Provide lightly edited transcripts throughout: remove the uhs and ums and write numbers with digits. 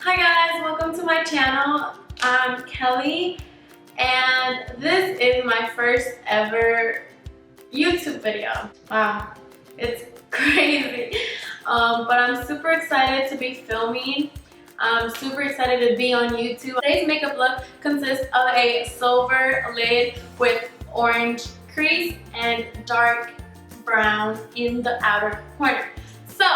Hi guys, welcome to my channel. I'm Kelly and this is my first ever YouTube video. Wow, it's crazy. But I'm super excited to be filming. I'm super excited to be on YouTube. Today's makeup look consists of a silver lid with orange crease and dark brown in the outer corner. So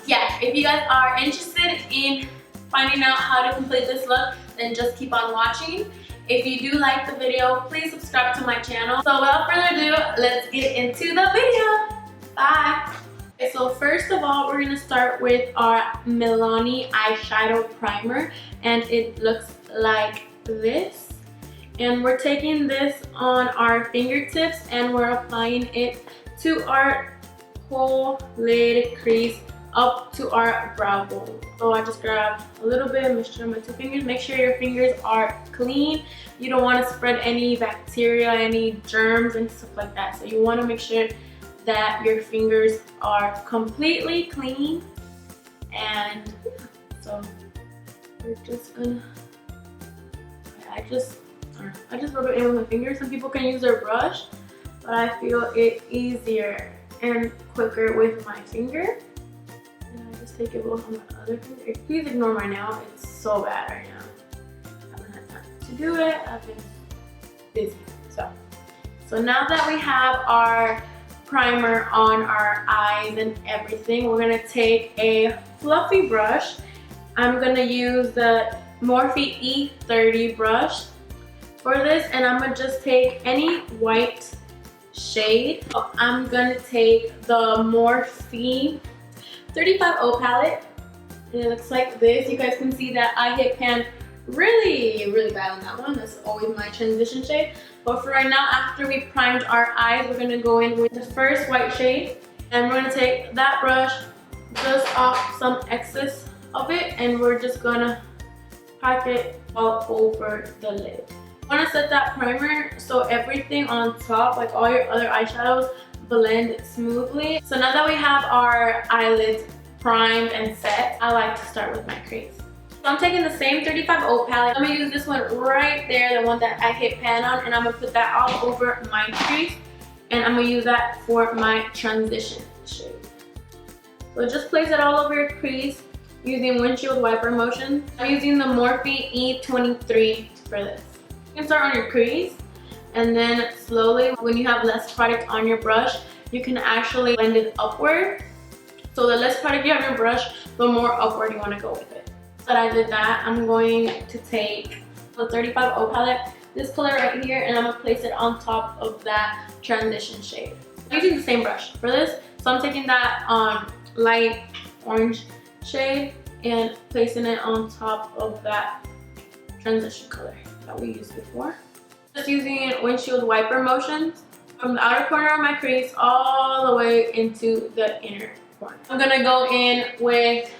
yeah, if you guys are interested in finding out how to complete this look, then just keep on watching. If you do like the video, please subscribe to my channel. So without further ado, let's get into the video. Bye. Okay, so first of all, we're gonna start with our Milani eyeshadow primer, and it looks like this. And we're taking this on our fingertips and we're applying it to our whole lid crease up to our brow bone. So I just grab a little bit, mixture on my two fingers. Make sure your fingers are clean. You don't want to spread any bacteria, any germs and stuff like that. So you want to make sure that your fingers are completely clean. And so we're just gonna, I just rub it in with my fingers. Some people can use their brush, but I feel it easier and quicker with my finger. And I just take it both on the other finger. Please ignore my nail, it's so bad right now. I haven't had time to do it, I've been busy. So now that we have our primer on our eyes and everything, we're gonna take a fluffy brush. I'm gonna use the Morphe E30 brush for this, and I'm gonna just take any white shade. I'm gonna take the Morphe 35O palette, and it looks like this. You guys can see that I hit pan really bad on that one. That's always my transition shade. But for right now, after we primed our eyes, we're gonna go in with the first white shade, and we're gonna take that brush, just off some excess of it, and we're just gonna pack it all over the lid. I want to set that primer so everything on top, like all your other eyeshadows, blend smoothly. So now that we have our eyelids primed and set, I like to start with my crease. So I'm taking the same 35O palette. I'm gonna use this one right there, the one that I hit pan on, and I'm gonna put that all over my crease, and I'm gonna use that for my transition shade. So just place it all over your crease using windshield wiper motion. I'm using the Morphe E23 for this. You can start on your crease, and then slowly, when you have less product on your brush, you can actually blend it upward. So the less product you have on your brush, the more upward you want to go with it. So I did that. I'm going to take the 35O palette, this color right here, and I'm going to place it on top of that transition shade. I'm using the same brush for this. So I'm taking that light orange shade and placing it on top of that transition color that we used before. Just using windshield wiper motions from the outer corner of my crease all the way into the inner corner. I'm gonna go in with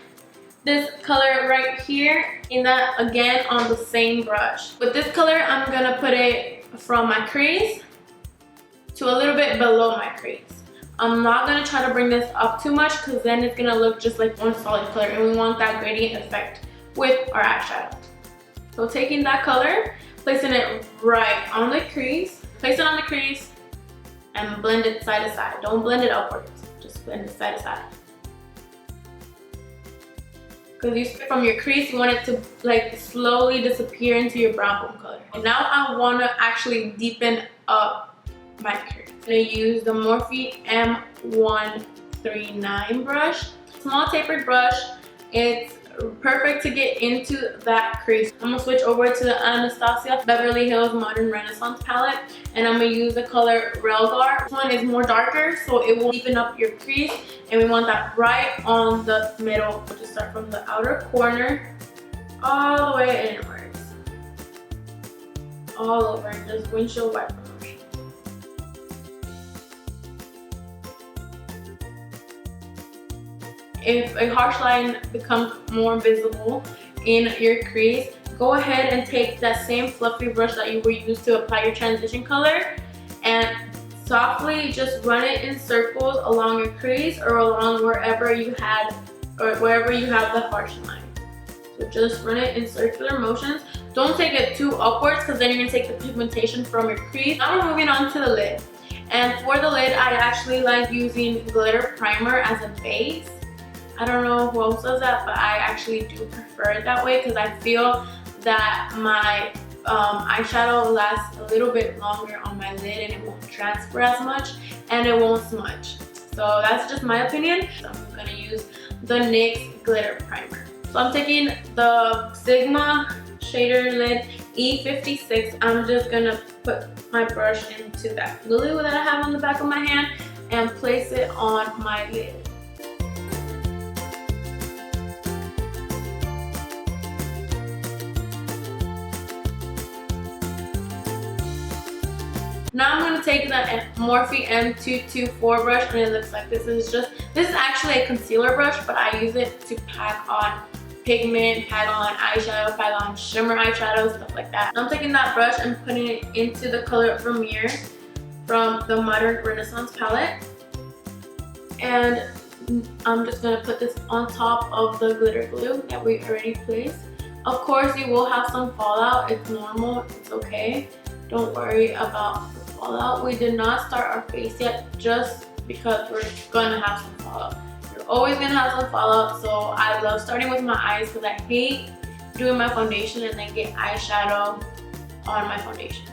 this color right here, and that again on the same brush. With this color, I'm gonna put it from my crease to a little bit below my crease. I'm not gonna try to bring this up too much because then it's gonna look just like one solid color, and we want that gradient effect with our eyeshadow. So taking that color, placing it right on the crease, place it on the crease, and blend it side to side. Don't blend it upwards, just blend it side to side. Because you start from your crease, you want it to like slowly disappear into your brow bone color. And now I want to actually deepen up my crease. I'm going to use the Morphe M139 brush. Small tapered brush. It's perfect to get into that crease. I'm gonna switch over to the Anastasia Beverly Hills Modern Renaissance palette, and I'm gonna use the color Relgar. This one is more darker, so it will deepen up your crease, and we want that right on the middle. We'll just start from the outer corner all the way inwards, all over, just windshield wiper motion. If a harsh line becomes more visible in your crease, go ahead and take that same fluffy brush that you were used to apply your transition color and softly just run it in circles along your crease or along wherever you had or wherever you have the harsh line. So just run it in circular motions. Don't take it too upwards because then you're going to take the pigmentation from your crease. Now we're moving on to the lid. And for the lid, I actually like using glitter primer as a base. I don't know who else does that, but I actually do prefer it that way because I feel that my eyeshadow lasts a little bit longer on my lid and it won't transfer as much and it won't smudge. So that's just my opinion. So I'm going to use the NYX Glitter Primer. So I'm taking the Sigma shader lid E56. I'm just going to put my brush into that glue that I have on the back of my hand and place it on my lid. Now I'm going to take the Morphe M224 brush and it looks like this. This is actually a concealer brush, but I use it to pack on pigment, pack on eyeshadow, pack on shimmer eyeshadow, stuff like that. I'm taking that brush and putting it into the color Vermeer from the Modern Renaissance palette. And I'm just going to put this on top of the glitter glue that we already placed. Of course, you will have some fallout. It's normal. It's okay. Don't worry about the fallout. We did not start our face yet just because we're going to have some fallout. You're always going to have some fallout. So I love starting with my eyes because I hate doing my foundation and then get eyeshadow on my foundation.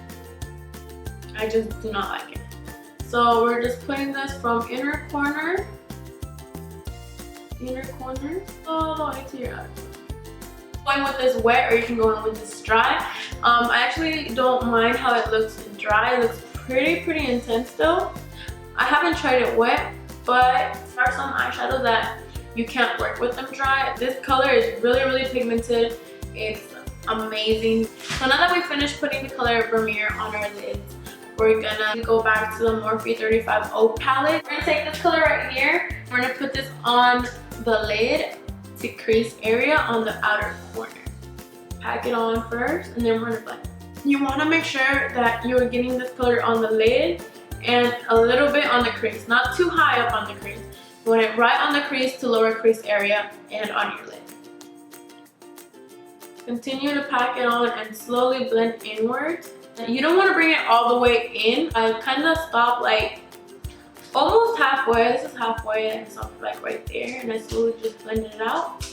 I just do not like it. So we're just putting this from inner corner all the way to your eye. Going with this wet or you can go in with this dry. I actually don't mind how it looks dry. It looks pretty intense though. I haven't tried it wet, but there are some eyeshadows that you can't work with them dry. This color is really pigmented. It's amazing. So now that we finished putting the color Vermeer on our lids, we're gonna go back to the Morphe 35O palette. We're gonna take this color right here. We're gonna put this on the lid to crease area on the outer corner. Pack it on first and then we're gonna blend. You wanna make sure that you're getting this color on the lid and a little bit on the crease, not too high up on the crease. You want it right on the crease to lower crease area and on your lid. Continue to pack it on and slowly blend inwards. You don't want to bring it all the way in. I kind of stop like almost halfway. This is halfway and stop like right there, and I slowly just blend it out.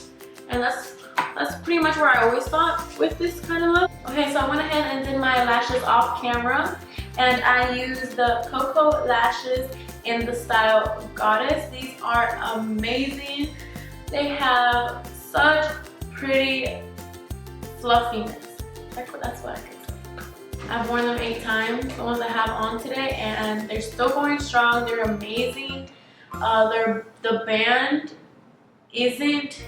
And that's pretty much where I always stop with this kind of look. Okay, so I went ahead and did my lashes off camera, and I used the Koko lashes in the style Goddess. These are amazing. They have such pretty fluffiness. That's what I can say. I've worn them 8 times, the ones I have on today, and they're still going strong. They're amazing. The band isn't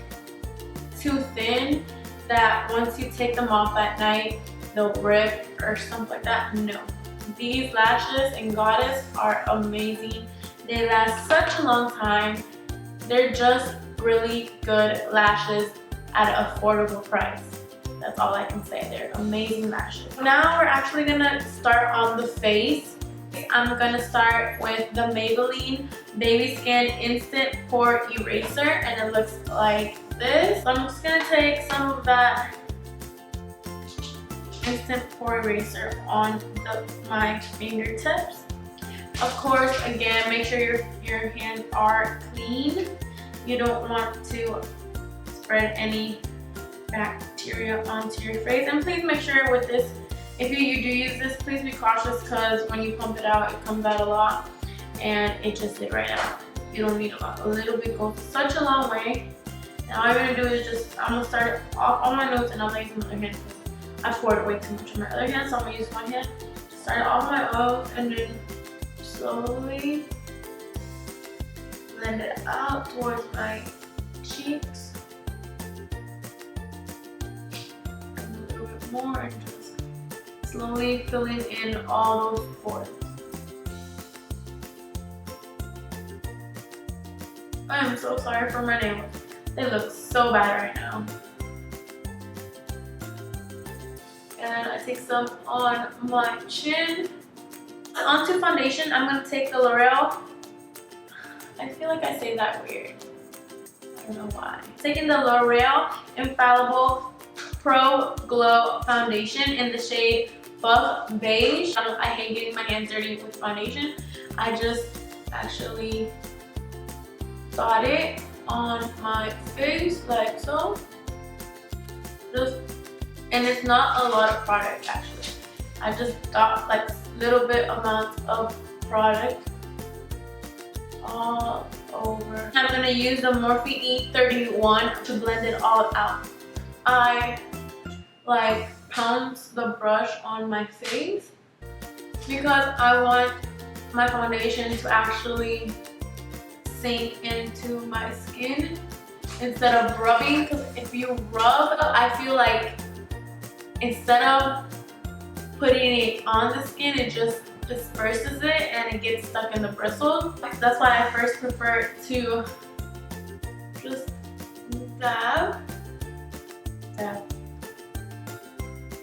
too thin that once you take them off at night, they'll rip or something like that. No. These lashes in Goddess are amazing. They last such a long time. They're just really good lashes at an affordable price. That's all I can say. They're amazing lashes. Now we're actually gonna start on the face. I'm gonna start with the Maybelline Baby Skin Instant Pore Eraser, and it looks like this. So I'm just gonna take some of that Instant Pore Eraser on my fingertips. Of course, again, make sure your hands are clean. You don't want to spread any bacteria onto your face. And please make sure with this, if you do use this, please be cautious because when you pump it out, it comes out a lot and it just did right out. You don't need a lot. A little bit goes such a long way. Now all I'm gonna do is I'm gonna start it off on my nose and I'm gonna use my other hand because I poured way too much on my other hand, so I'm gonna use one hand. Start it off my nose and then slowly blend it out towards my cheeks. More and just slowly filling in all those pores. I am so sorry for my nails. They look so bad right now. And I take some on my chin. Onto foundation, I'm going to take the Loreal. I feel like I say that weird. don't know why. Taking the Loreal Infallible Pro Glow Foundation in the shade Buff Beige. I hate getting my hands dirty with foundation. I just actually dot it on my face like so. And it's not a lot of product actually. I just dot like little bit amounts of product all over. I'm gonna use the Morphe E31 to blend it all out. I like pounce the brush on my face because I want my foundation to actually sink into my skin instead of rubbing, because if you rub, I feel like instead of putting it on the skin, it just disperses it and it gets stuck in the bristles. That's why I first prefer to just dab.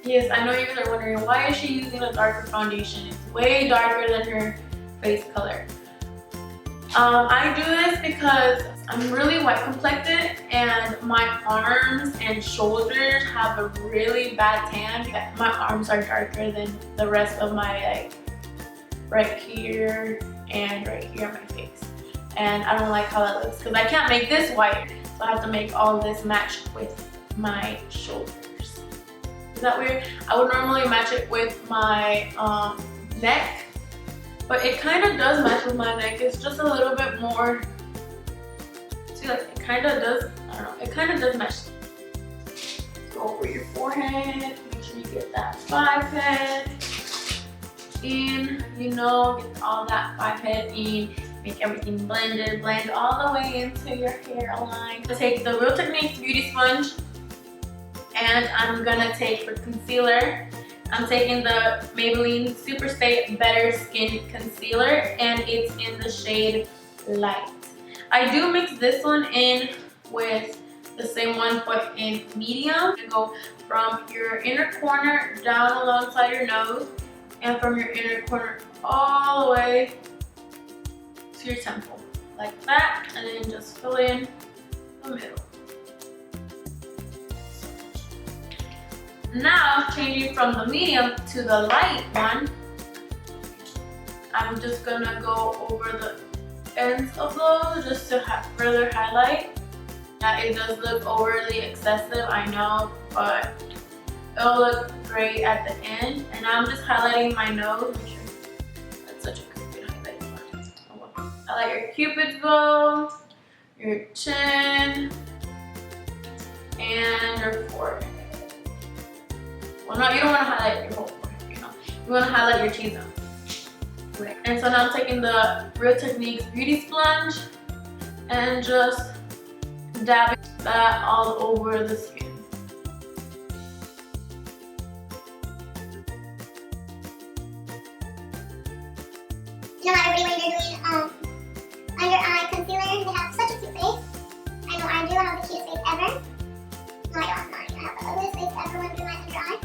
Yes, I know you guys are wondering, why is she using a darker foundation? It's way darker than her face color. I do this because I'm really white complected and my arms and shoulders have a really bad tan. My arms are darker than the rest of my, like, right here and right here on my face. And I don't like how that looks because I can't make this white. So I have to make all this match with my shoulders. Is that weird? I would normally match it with my neck, but it kind of does match with my neck. It's just a little bit more, see, like it kind of does, I don't know, it kind of does match. Go over your forehead, make sure you get that 5-head in, you know, get all that 5-head in, make everything blended, blend all the way into your hairline. Take the Real Techniques Beauty Sponge, and I'm gonna take for concealer, I'm taking the Maybelline Super Stay Better Skin Concealer, and it's in the shade Light. I do mix this one in with the same one but in medium. You go from your inner corner down alongside your nose, and from your inner corner all the way to your temple, like that, and then just fill in the middle. Now, changing from the medium to the light one, I'm just gonna go over the ends of those just to further highlight. It does look overly excessive, I know, but it'll look great at the end. And I'm just highlighting my nose. Make sure that's such a good highlight. Highlight your cupid's bow, your chin, and your forehead. Well, no, you don't want to highlight your whole forehead, you know. You want to highlight your T-zone. Okay. And so now I'm taking the Real Techniques Beauty Sponge and just dabbing that all over the skin. You know how everybody when you're doing under eye concealer, they have such a cute face. I know I do have the cutest face ever. No, I don't have mine. I have the ugliest face ever when I'm doing my under eye.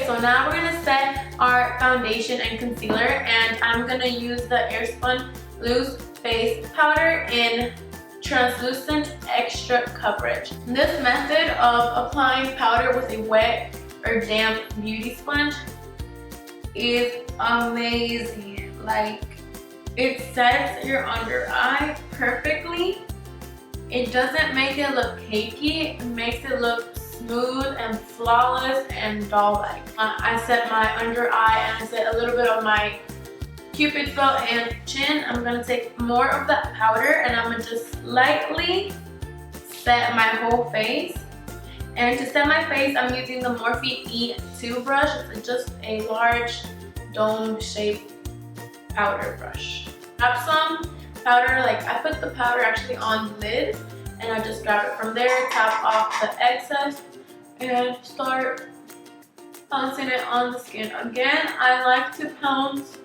So now we're gonna set our foundation and concealer, and I'm gonna use the Airspun Loose Face Powder in Translucent Extra Coverage. This method of applying powder with a wet or damp beauty sponge is amazing. Like, it sets your under eye perfectly. It doesn't make it look cakey, it makes it look smooth and flawless and doll-like. I set my under eye and I set a little bit of my cupid's bow and chin. I'm gonna take more of that powder and I'm gonna just lightly set my whole face. And to set my face, I'm using the Morphe E2 brush. It's just a large dome-shaped powder brush. Grab some powder, like I put the powder actually on the lid, and I just grab it from there, tap off the excess, and start pouncing it on the skin. Again, I like to pounce,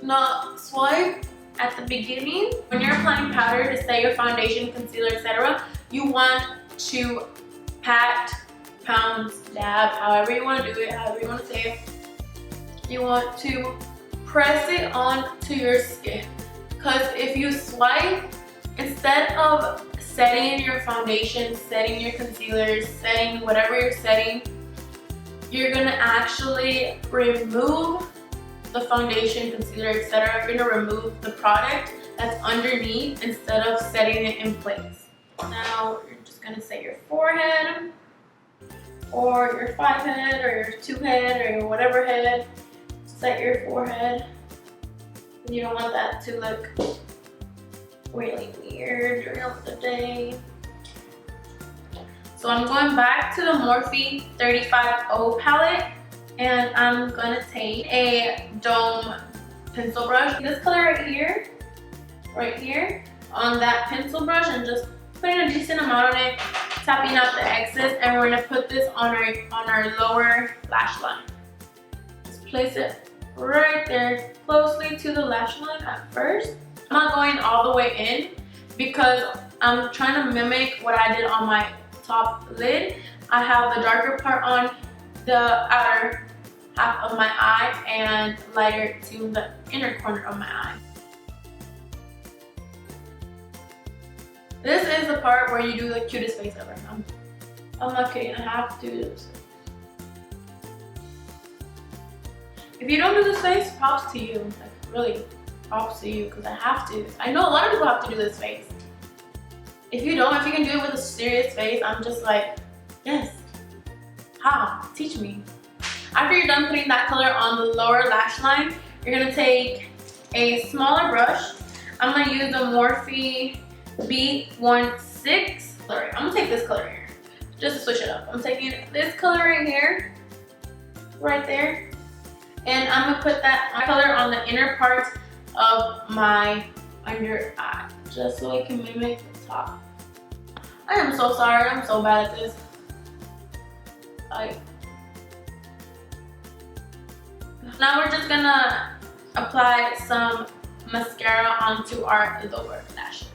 not swipe at the beginning. When you're applying powder to set your foundation, concealer, etc., you want to pat, pounce, dab, however you want to do it, however you want to say it. You want to press it onto your skin. Because if you swipe, instead of setting your foundation, setting your concealer, setting whatever you're setting, you're gonna actually remove the foundation, concealer, etc. You're gonna remove the product that's underneath instead of setting it in place. Now you're just gonna set your forehead, or your 5 head, or your 2 head, or your whatever head. Set your forehead. You don't want that to look really weird during the day. So I'm going back to the Morphe 35O palette, and I'm gonna take a dome pencil brush. This color right here, on that pencil brush, and just putting a decent amount on it, tapping out the excess, and we're gonna put this on our lower lash line. Just place it right there, closely to the lash line at first. I'm not going all the way in because I'm trying to mimic what I did on my top lid. I have the darker part on the outer half of my eye and lighter to the inner corner of my eye. This is the part where you do the cutest face ever. I'm not kidding, I have to do this. If you don't do this face, props to you. Like, really, props to you, because I have to. I know a lot of people have to do this face. If you don't, if you can do it with a serious face, I'm just like, yes. How? Teach me. After you're done putting that color on the lower lash line, you're gonna take a smaller brush. I'm gonna use the Morphe B16. Sorry, I'm gonna take this color here, just to switch it up. I'm taking this color right here, right there. And I'm gonna put that color on the inner part of my under eye, just so it can mimic the top. I am so sorry, I'm so bad at this. Now we're just gonna apply some mascara onto our lower lashes.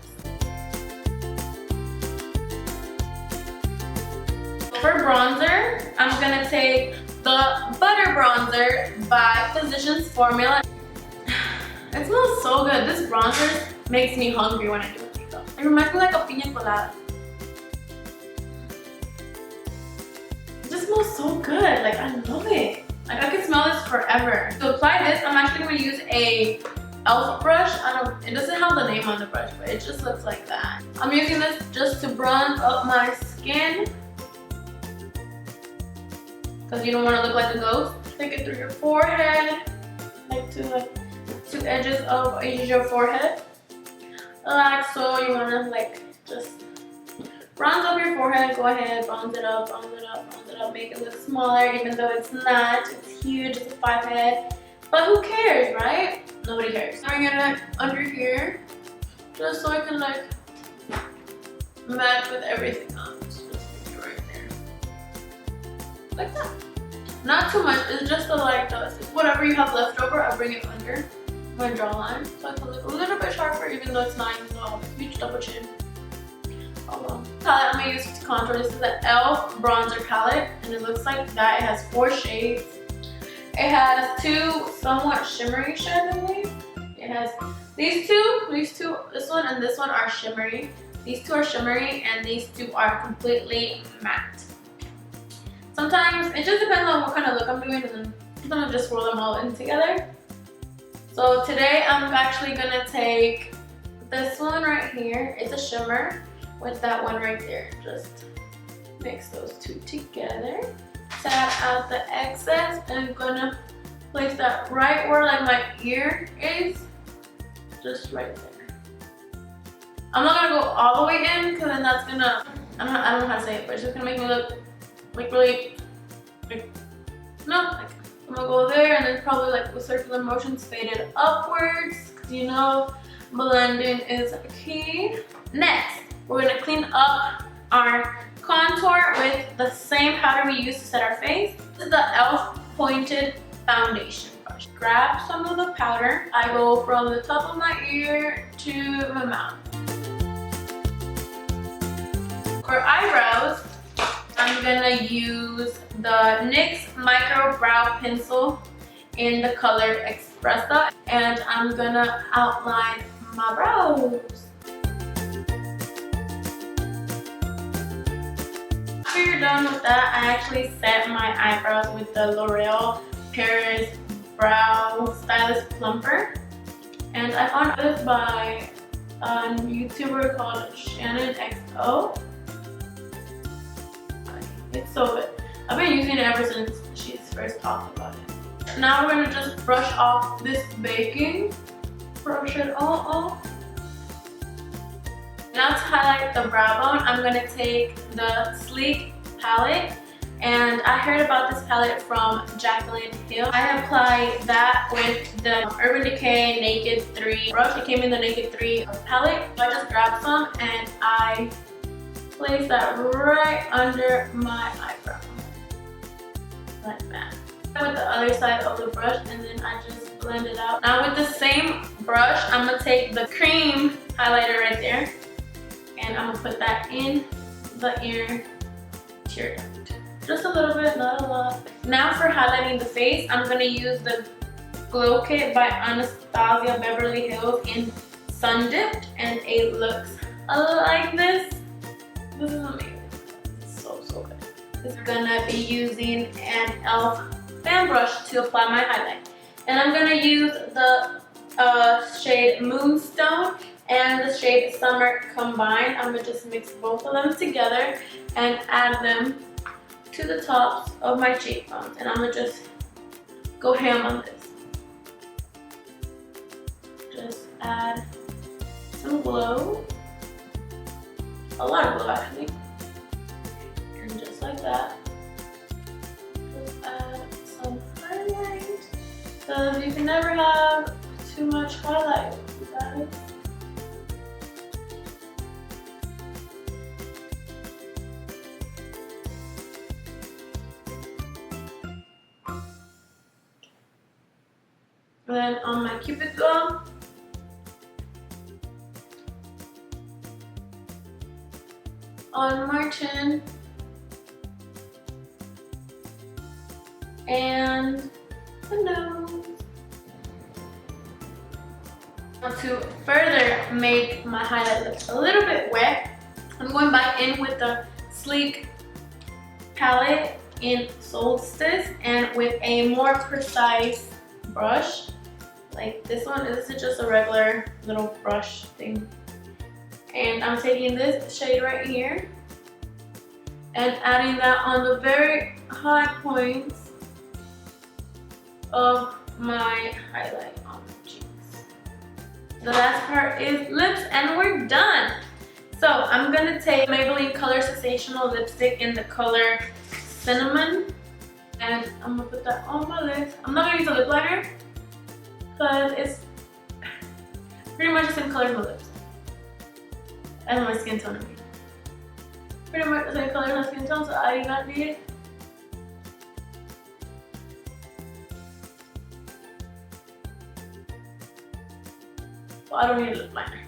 For bronzer, I'm gonna take the Butter Bronzer by Physicians Formula. It smells so good. This bronzer makes me hungry when I do it. It reminds me like a piña colada. It just smells so good. Like, I love it. Like, I could smell this forever. To apply this, I'm actually going to use a e.l.f. brush. It doesn't have the name on the brush, but it just looks like that. I'm using this just to bronze up my skin, because you don't want to look like a ghost. Take it through your forehead, like two edges of your forehead. Like so, you want to like just bronze up your forehead. Go ahead, bronze it up, bronze it up, bronze it up. Make it look smaller, even though it's not. It's huge, it's a 5 head. But who cares, right? Nobody cares. I'm gonna under here, just so I can like match with everything else. Like that. Not too much, it's just like this. Whatever you have left over, I bring it under my jawline so I can look a little bit sharper, even though it's not even a huge double chin. Oh well. Palette I'm gonna use to contour. This is the e.l.f. bronzer palette, and it looks like that. It has 4 shades. It has 2 somewhat shimmery shades, I believe. It has these two, this one and this one are shimmery. These 2 are shimmery, and these 2 are completely matte. Sometimes it just depends on what kind of look I'm doing, and then sometimes I just roll them all in together. So today I'm actually gonna take this one right here. It's a shimmer with that one right there. Just mix those 2 together. Tap out the excess, and I'm gonna place that right where like my ear is. Just right there. I'm not gonna go all the way in, because then that's gonna, I don't know how to say it, but it's just gonna make me look like really, like, no, like, I'm gonna go there, and then probably like with circular motions fade it upwards, because you know blending is key. Next, we're gonna clean up our contour with the same powder we used to set our face. This is the e.l.f. pointed foundation brush. Grab some of the powder. I go from the top of my ear to my mouth. For eyebrows, I'm gonna use the NYX Micro Brow Pencil in the color Espresso, and I'm gonna outline my brows. After you're done with that, I actually set my eyebrows with the L'Oreal Paris Brow Stylist Plumper. And I found this by a YouTuber called Shannon XO. It's so good. I've been using it ever since she's first talked about it. Now we're gonna just brush off this baking. Brush it all off. Now to highlight the brow bone, I'm gonna take the Sleek palette. And I heard about this palette from Jacqueline Hill. I applied that with the Urban Decay Naked 3 brush. It came in the Naked 3 palette. So I just grabbed some and I placed that right under my eyebrow. Like that. With the other side of the brush, and then I just blend it out. Now with the same brush, I'm gonna take the cream highlighter right there. And I'm gonna put that in the ear tear duct. Just a little bit, not a lot. Now for highlighting the face, I'm gonna use the Glow Kit by Anastasia Beverly Hills in Sun Dipped, and it looks like this. This is amazing. It's so good. I'm gonna be using an e.l.f. fan brush to apply my highlight. And I'm gonna use the shade Moonstone and the shade Summer combined. I'm gonna just mix both of them together and add them to the tops of my cheekbones, and I'm gonna just go ham on this. Just add some glow, a lot of glow actually, and just like that, just add some highlight, because you can never have too much highlight, you guys. And then on my cupid bow, on my chin, and the nose. Now to further make my highlight look a little bit wet, I'm going back in with the Sleek palette in Solstice and with a more precise brush. Like this one, this is just a regular little brush thing. And I'm taking this shade right here and adding that on the very high points of my highlight on the cheeks. The last part is lips, and we're done. So I'm gonna take Maybelline Color Sensational lipstick in the color Cinnamon, and I'm gonna put that on my lips. I'm not gonna use a lip liner because it's pretty much the same color as my lips and my skin tone. Pretty much the same color as my skin tone, so I do not need it. Well, I don't need a lip liner.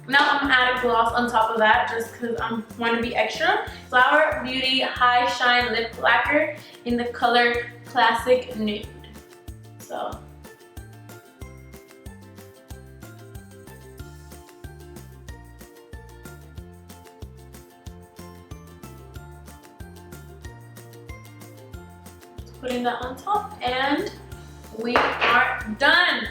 Now I'm gonna add a gloss on top of that just because I want to be extra. Flower Beauty High Shine Lip Lacquer in the color Classic Nude. So putting that on top, and we are done.